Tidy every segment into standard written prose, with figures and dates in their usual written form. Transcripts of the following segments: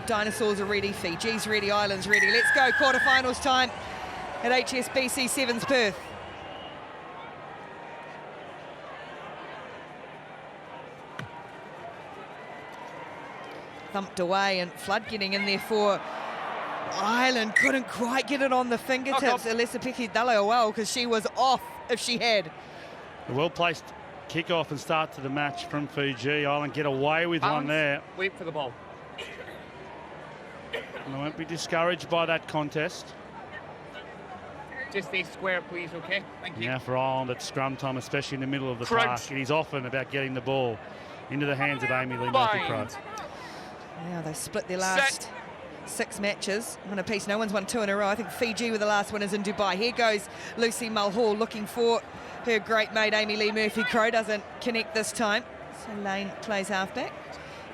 Dinosaurs are ready, Fiji's ready, Ireland's ready. Let's go, quarterfinals time at HSBC Sevens Perth. Thumped away, and Flood getting in there for Ireland. Couldn't quite get it on the fingertips. Alessa Pekidalo well, because she was off if she had. A well-placed kickoff and start to the match from Fiji. Ireland get away with one there. Wait for the ball. And I won't be discouraged by that contest. Just stay square, please, okay? Thank you. Now for Ireland at scrum time, especially in the middle of the park. It is often about getting the ball into the hands of Amy Lee Murphy-Crowe. Now they've split their last 6 matches. One apiece, no one's won 2 in a row. I think Fiji were the last winners in Dubai. Here goes Lucy Mulhall looking for her great mate Amy Lee Murphy-Crowe. Doesn't connect this time. So Lane plays halfback.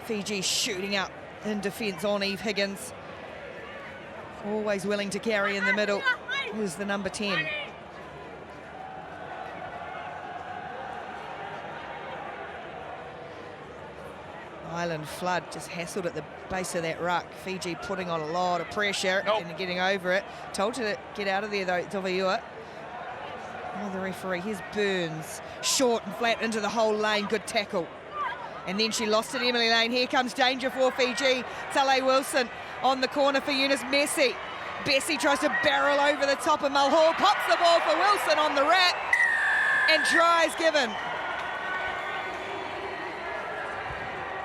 Fiji shooting up in defence on Eve Higgins. Always willing to carry in the middle. Who's the number 10? Ireland Flood just hassled at the base of that ruck. Fiji putting on a lot of pressure and getting over it. Told her to get out of there though, Taviua. Oh, the referee, here's Burns. Short and flat into the whole lane, good tackle. And then she lost it, Emily Lane. Here comes danger for Fiji. Tale Wilson on the corner for Eunice Messi. Bessie tries to barrel over the top of Mulhall. Pops the ball for Wilson on the wrap. And tries given.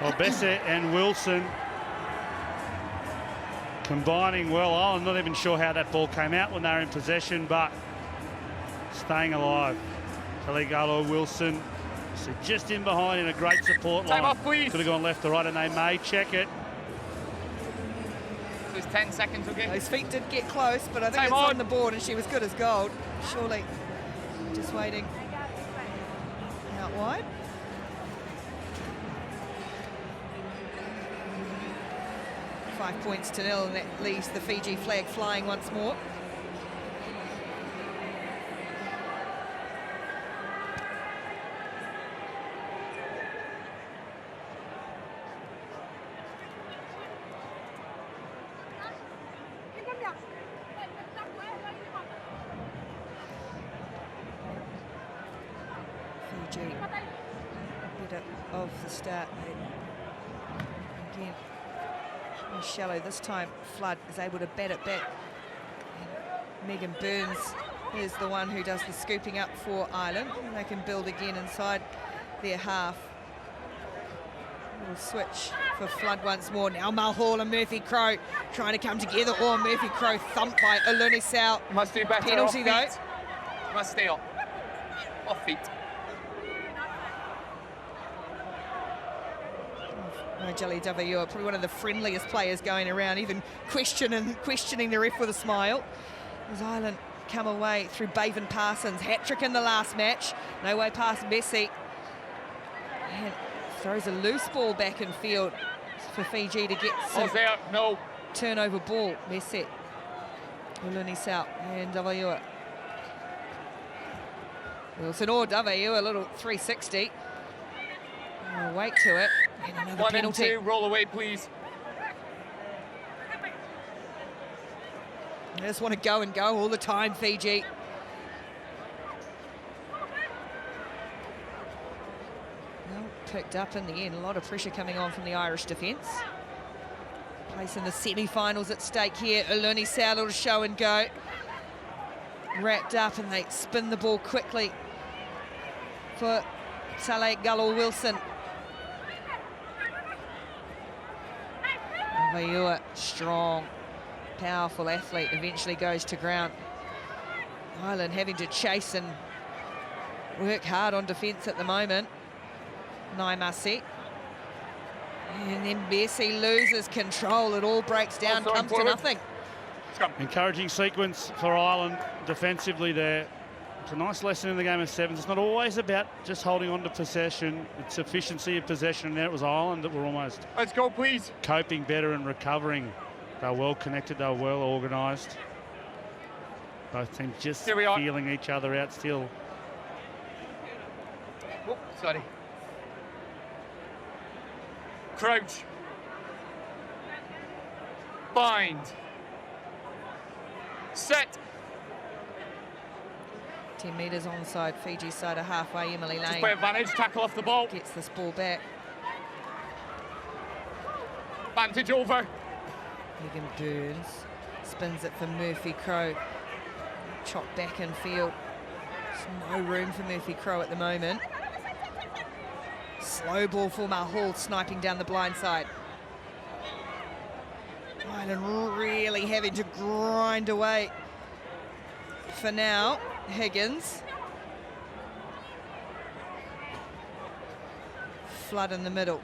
Well, Bessie and Wilson combining well. I'm not even sure how that ball came out when they were in possession, but staying alive. Taligalo Wilson, so just in behind in a great support line. Time off, please. Could have gone left or right, and they may check it. There's 10 seconds, okay? Those feet did get close, but I think it's on the board, and she was good as gold. Surely just waiting out wide. Five points to 0, and that leaves the Fiji flag flying once more. Fiji, a bit of the start. Again, shallow this time. Flood is able to bat it back. And Megan Burns is the one who does the scooping up for Ireland, and they can build again inside their half. Little switch for Flood once more. Now Mulhall and Murphy-Crowe trying to come together. Or Murphy-Crowe thumped by Aluni Sal. Must do better. Penalty though. Must stay off. Off feet. Jelly Taviua, probably one of the friendliest players going around, even questioning the ref with a smile. As Ireland come away through Baven Parsons, hat-trick in the last match. No way past Bessie. And throws a loose ball back in field for Fiji to get some turnover ball. Bessie, Uluni South and Taviua. Wilson or Taviua, a little 360. We'll wait to it. And another 1 penalty. and 2, roll away, please. They just want to go and go all the time, Fiji. Well, picked up in the end. A lot of pressure coming on from the Irish defence. Place in the semi-finals at stake here. Uluni Sal to show and go. Wrapped up, and they spin the ball quickly for Tale Gullo Wilson. Taviua, strong, powerful athlete, eventually goes to ground. Ireland having to chase and work hard on defence at the moment. Naimasi. And then Bessie loses control. It all breaks down, comes to nothing. Encouraging sequence for Ireland defensively there. It's a nice lesson in the game of sevens. It's not always about just holding on to possession. It's efficiency of possession. And there it was Ireland that were almost Let's go, please. Coping better and recovering. They were well connected. They were well organised. Both teams just feeling each other out still. Oh, sorry. Crouch. Bind. Set. 10 metres onside, Fiji side of halfway, Emily Just Lane play advantage, tackle off the ball. gets this ball back. Advantage over. Megan Burns spins it for Murphy Crow. Chop back in field. There's no room for Murphy Crow at the moment. Slow ball for Mahal, sniping down the blind side. Ireland really having to grind away. For now, Higgins. Flood in the middle.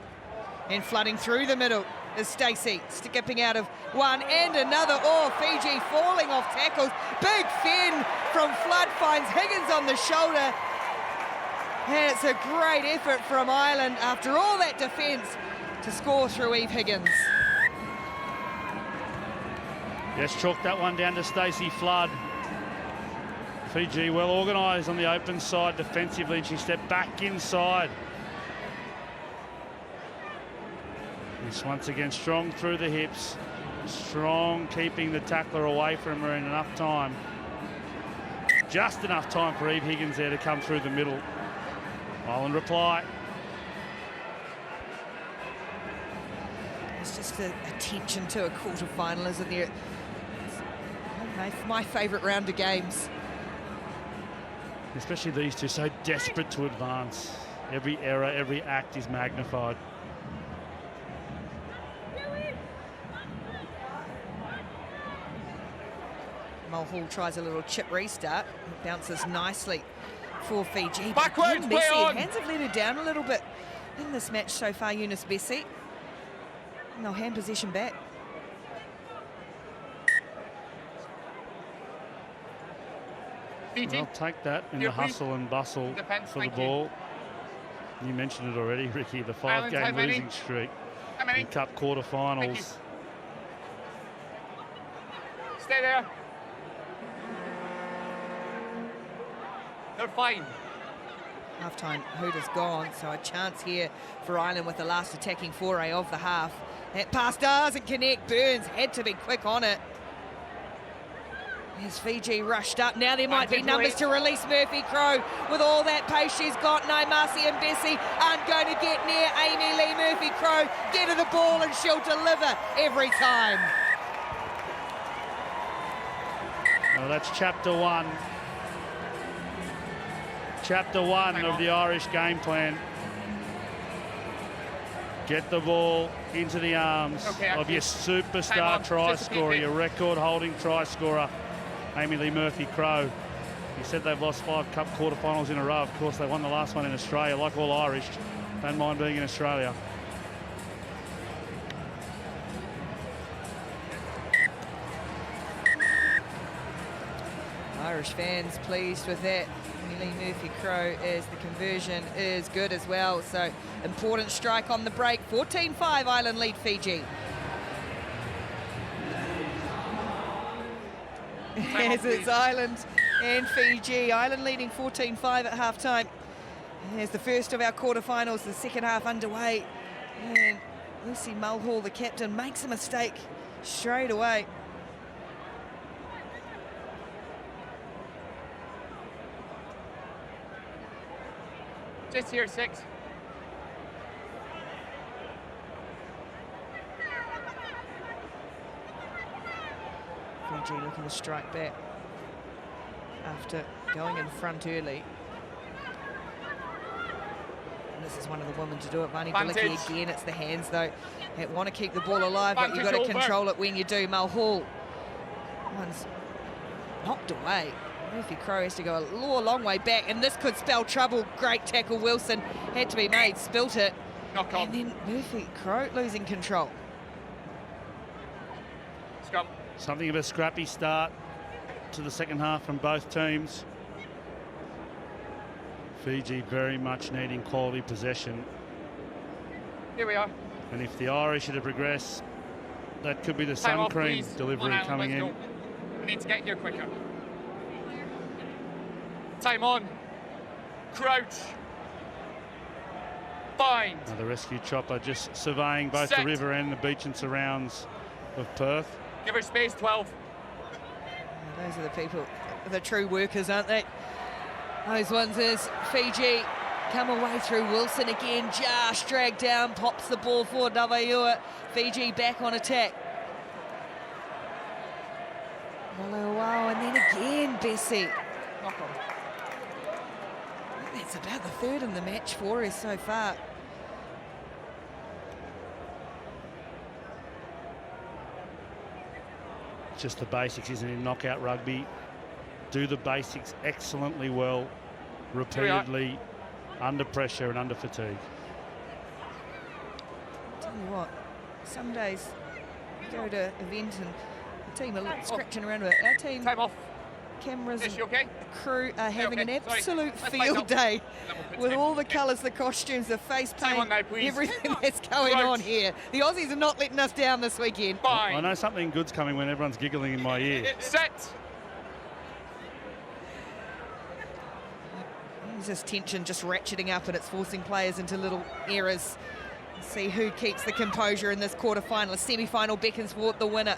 And flooding through the middle is Stacey, skipping out of one and another. Oh, Fiji falling off tackles. Big fin from Flood, finds Higgins on the shoulder. And it's a great effort from Ireland after all that defence to score through Eve Higgins. Yes, chalk that one down to Stacey Flood. Fiji well organised on the open side defensively, and she stepped back inside. This once again strong through the hips, strong keeping the tackler away from her in enough time. Just enough time for Eve Higgins there to come through the middle. Ireland reply. It's just a tension to a quarter-final, isn't there? It's my favourite round of games. Especially these two, so desperate to advance. Every error, every act is magnified. Mulhall tries a little chip restart. It bounces nicely for Fiji. Backwards, But play on. Hands have let her down a little bit in this match so far, Eunice Bessie. And they'll hand possession back. Well, take that in the hustle and bustle Defense, for the thank you. ball. You mentioned it already, Ricky, the Ireland, how five-game many? losing streak How many? in Cup Thank you. quarterfinals. Stay there. They're fine. Half-time hoot is gone, so a chance here for Ireland with the last attacking foray of the half. That pass doesn't connect. Burns had to be quick on it. As Fiji rushed up. Now there might be numbers to release Murphy Crow. With all that pace she's got, no, Marcy and Bessie aren't going to get near Amy Lee Murphy Crow. Get her the ball and she'll deliver every time. Well, that's chapter one. Chapter one of the Irish game plan. Get the ball into the arms of your superstar try scorer, your record-holding try scorer, Amy Lee Murphy Crow. You said they've lost 5 Cup quarterfinals in a row. Of course, they won the last one in Australia, like all Irish. Don't mind being in Australia. Irish fans pleased with that. Lee Murphy Crow as the conversion is good as well. So important strike on the break. 14-5 Ireland lead Fiji. As it's Ireland and Fiji. Ireland leading 14-5 at half-time. As the first of our quarterfinals, the second half underway. And Lucy Mulhall, the captain, makes a mistake straight away. Just here, 6. Fiji looking to strike back after going in front early. And this is one of the women to do it. Vani Bilicki again. It's the hands, though. They want to keep the ball alive, but you've got to control it when you do. Mulhall. One's knocked away. Murphy Crow has to go a long way back, and this could spell trouble. Great tackle, Wilson. Had to be made, spilt it. Knock on. And then Murphy Crow losing control. Scrum. Something of a scrappy start to the second half from both teams. Fiji very much needing quality possession. Here we are. And if the Irish are to progress, that could be the Time sun off, cream please. delivery Ireland, coming let's in. go. We need to get here quicker. Time on. Crouch. Bind. Now the rescue chopper just surveying both the Set. river and the beach and surrounds of Perth. Give her space, 12. Those are the people, the true workers, aren't they? Those ones is Fiji come away through Wilson again, just dragged down, pops the ball for Waiua. Fiji back on attack. Wow, and then again Bessie. Knock on. That's about the third in the match for us so far. Just the basics, isn't it? Knockout rugby. Do the basics excellently well, repeatedly, under pressure and under fatigue. Tell you what, some days you go to an event and the team are scratching around with it. Our team, Time off. cameras Is and she okay? crew are having okay? an Sorry. absolute Let's field find out. day Then we'll put with time. all the Okay. colours, the costumes, the face Time paint, on now, please. everything that's going Right. on here. The Aussies are not letting us down this weekend. I Fine. know something good's coming when everyone's giggling in my ear. Set. There's this tension just ratcheting up and it's forcing players into little errors. See who keeps the composure in this quarter-final. A semi-final beckons toward the winner.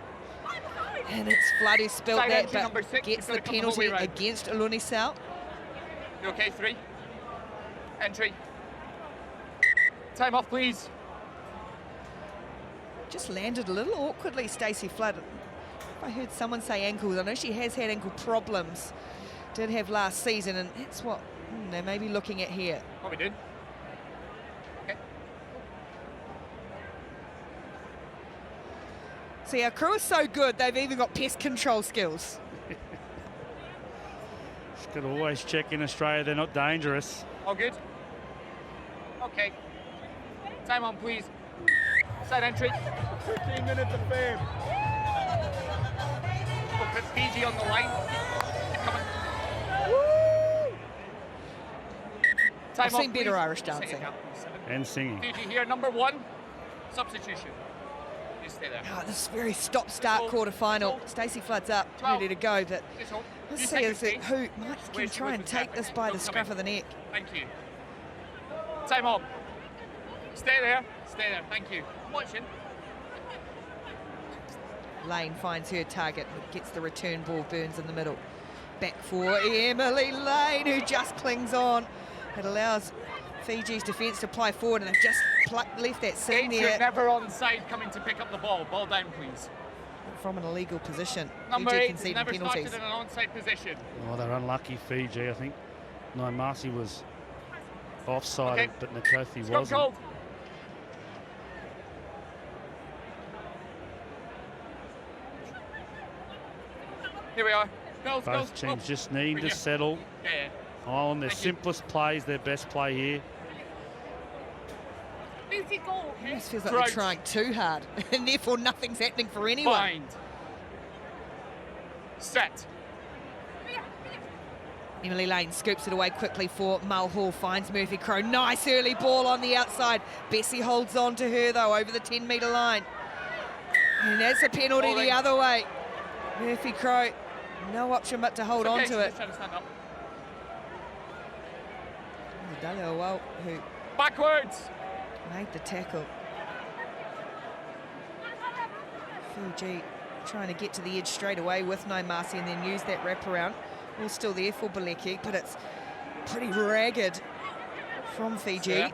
And it's Flood who spilled Side that, entry number but 6, gets he's the gonna come the whole penalty way round. against Lunisau. You okay, 3? Entry. Time off, please. Just landed a little awkwardly, Stacey Flood. I heard someone say ankles. I know she has had ankle problems. Did have last season, and that's what they may be looking at here. What we did? Okay. See, our crew is so good, they've even got pest control skills. Just got to always check in Australia, they're not dangerous. All good? Okay. Time on, please. Side entry. 15 minutes of fame. We'll put Fiji on the line. They're coming. Time I've off, seen better please. Irish Say it dancing. now, please, 7. And singing. Fiji here, number 1. Substitution. You stay there. Oh, this very stop-start quarter-final. Stacey Flood's up, 12. ready to go, but Just hold. let's You see second is it stage. who might can Where's- try where's and the take tap? this by the Don't come scruff in. of the neck. Thank you. Time on. Stay there. Stay there. Thank you. I'm watching. Lane finds her target, but gets the return ball, Burns in the middle. Back for Emily Lane, who just clings on. It allows Fiji's defence to ply forward, and they've just left that sitting You're there never on side coming to pick up the ball. Ball down, please. from an illegal position. Number Fiji 8 has conceding never penalties. started in an onside position. Oh, they're unlucky, Fiji. I think Naimasi was offside, Okay. but Nkothi Scrum wasn't. called. Here we are. Girls, Both teams just need Bring to you. settle. Yeah. Ireland, their Thank you. simplest plays, their best play here. Easy goal. It almost feels like Right. they're trying too hard, and therefore nothing's happening for anyone. Bind. Set. Emily Lane scoops it away quickly for Mulhall, finds Murphy Crowe. Nice early ball on the outside. Bessie holds on to her, though, over the 10-metre line. And that's a penalty Holding. the other way. Murphy Crowe, no option but to hold It's on okay, to she's it. just trying to stand up. Dalio, who Backwards. made the tackle. Fiji trying to get to the edge straight away with Naimasi and then use that wraparound. All still there for Baleki, but it's pretty ragged from Fiji. Yeah.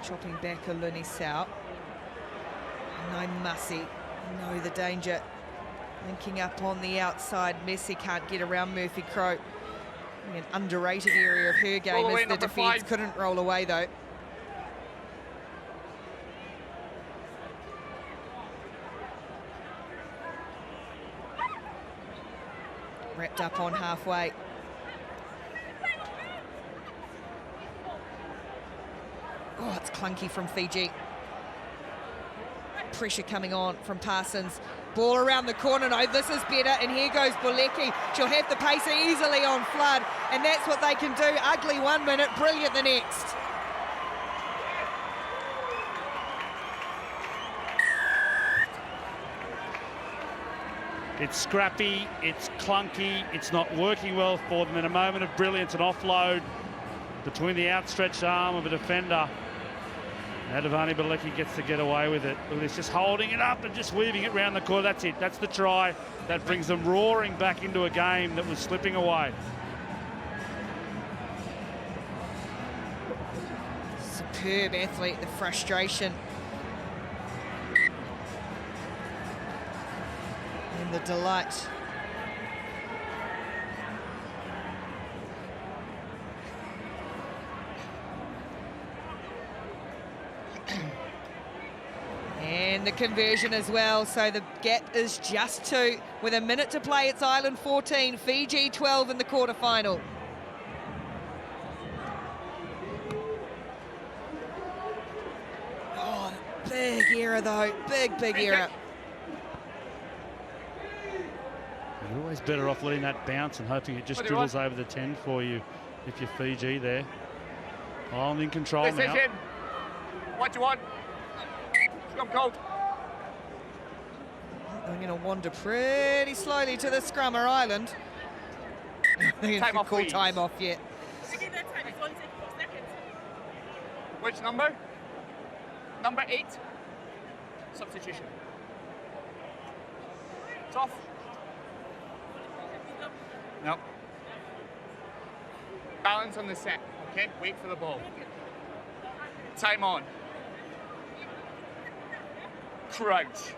Chopping back a Lunisau. Naimasi, know the danger. Linking up on the outside. Messi can't get around Murphy Crowe. An underrated area of her game Roll away, as the number defence 5. couldn't roll away though. Wrapped up on halfway. Oh, it's clunky from Fiji. Pressure coming on from Parsons. Ball around the corner. No, this is better. And here goes Boleki. She'll have the pace easily on Flood. And that's what they can do. Ugly 1 minute, brilliant the next. It's scrappy, it's clunky, it's not working well for them. In a moment of brilliance and offload, between the outstretched arm of a defender. Now Devani Bilecki gets to get away with it. Look at this, just holding it up and just weaving it round the corner. That's it. That's the try. That brings them roaring back into a game that was slipping away. Superb athlete, the frustration. And the delight. And the conversion as well, so the gap is just 2. With a minute to play, it's Ireland 14, Fiji 12 in the quarterfinal. Oh, big error though, big error. You're always better off letting that bounce and hoping it just dribbles over the 10 for you if you're Fiji there. Ireland in control now. Decision. What do you want? Scrum called. I'm going to wander pretty slowly to the scrum, or Ireland. Time off, call please. time off yet. Which number? Number 8. Substitution. It's off. Nope. Balance on the set, okay? Wait for the ball. Time on. Crouch.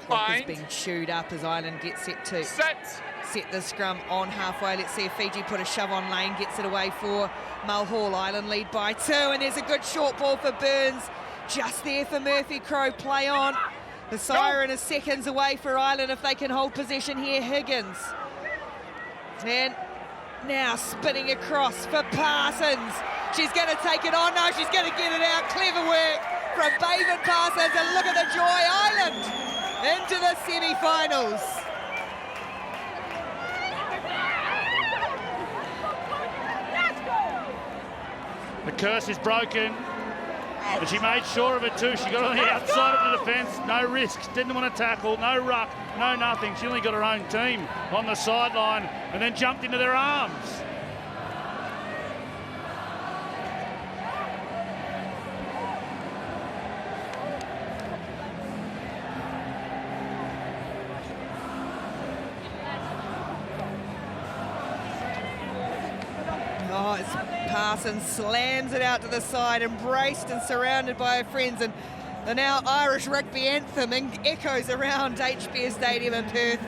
Clock is Bind. being chewed up as Ireland gets set to Set. set the scrum on halfway. Let's see if Fiji put a shove on lane, gets it away for Mulhall. Ireland lead by 2, and there's a good short ball for Burns. Just there for Murphy Crowe, play on. The siren is seconds away for Ireland if they can hold possession here. Higgins. And now spinning across for Parsons. She's going to take it on. No, she's going to get it out. Clever work from Baven Parsons, and look at the joy. Ireland into the semi-finals. The curse is broken, but she made sure of it too. She got on the outside of the defence, no risk, didn't want to tackle, no ruck, no nothing. She only got her own team on the sideline and then jumped into their arms. Oh, it's Parsons slams it out to the side, embraced and surrounded by her friends, and the now Irish rugby anthem echoes around HBS Stadium in Perth.